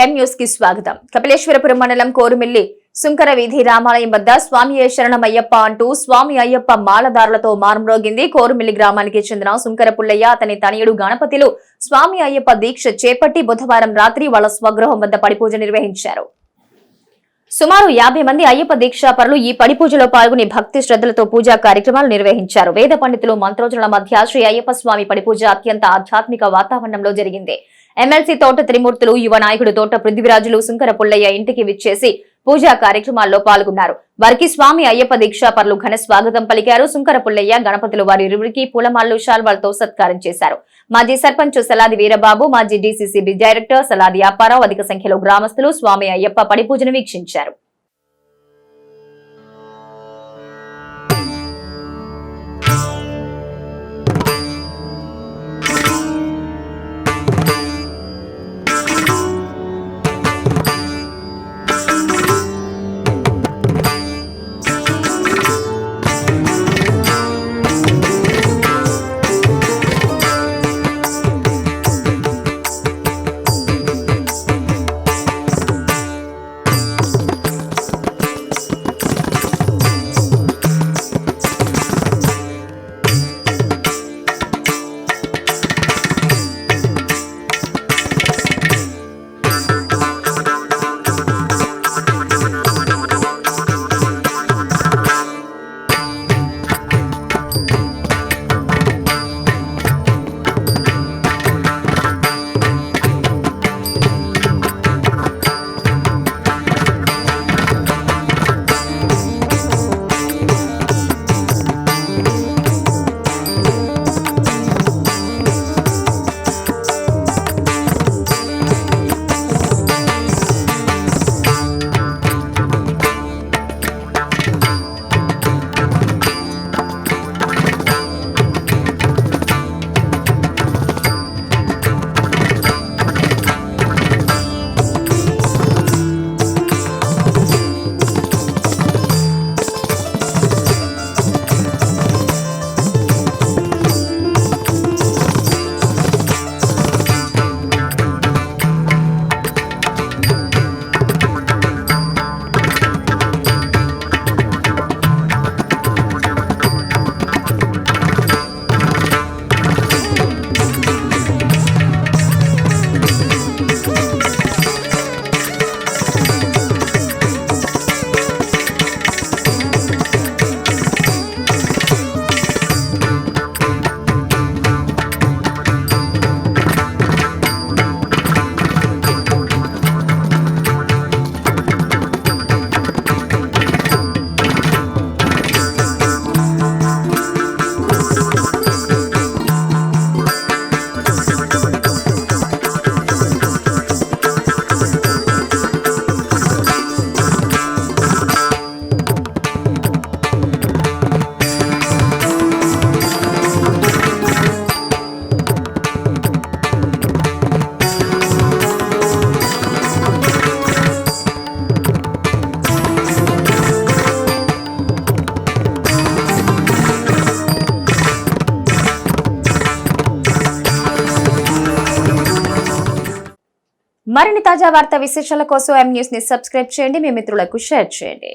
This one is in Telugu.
ఎం న్యూస్ కి స్వాగతం. కపిలేశ్వరపురం మండలం కోరుమిల్లి సుంకర వీధి రామాలయం వద్ద స్వామి శరణమయ్యప్ప అంటూ స్వామి అయ్యప్ప మాలదారులతో మారుమ్రోగింది. కోరుమిల్లి గ్రామానికి చెందిన సుంకర పుల్లయ్య అతని తనయుడు గణపతిలు స్వామి అయ్యప్ప దీక్ష చేపట్టి బుధవారం రాత్రి వాళ్ల స్వగృహం వద్ద పడిపూజ నిర్వహించారు. సుమారు 50 మంది అయ్యప్ప దీక్షాపరులు ఈ పడిపూజలో పాల్గొని భక్తి శ్రద్ధలతో పూజా కార్యక్రమాలు నిర్వహించారు. వేద పండితులు మంత్రోజుల మధ్య శ్రీ అయ్యప్ప స్వామి పడిపూజ అత్యంత ఆధ్యాత్మిక వాతావరణంలో జరిగింది. ఎమ్మెల్సీ తోట త్రిమూర్తులు, యువ నాయకుడు తోట పృథ్వీరాజులు సుంకర పుల్లయ్య ఇంటికి విచ్చేసి పూజా కార్యక్రమాల్లో పాల్గొన్నారు. వారికి స్వామి అయ్యప్ప దీక్షాపరులు ఘన స్వాగతం పలికారు. సుంకర పుల్లయ్య గణపతులు వారిరువురికి పూలమాలలు, శాల్వాలతో సత్కారం చేశారు. మాజీ సర్పంచ్ సలాది వీరబాబు, మాజీ డీసీసీబీ డైరెక్టర్ సలాది అప్పారావు, అధిక సంఖ్యలో గ్రామస్తులు స్వామి అయ్యప్ప పడిపూజను వీక్షించారు. మరిన్ని తాజా వార్తా విశేషాల కోసం ఎం న్యూస్ ని సబ్స్క్రైబ్ చేయండి, మీ మిత్రులకు షేర్ చేయండి.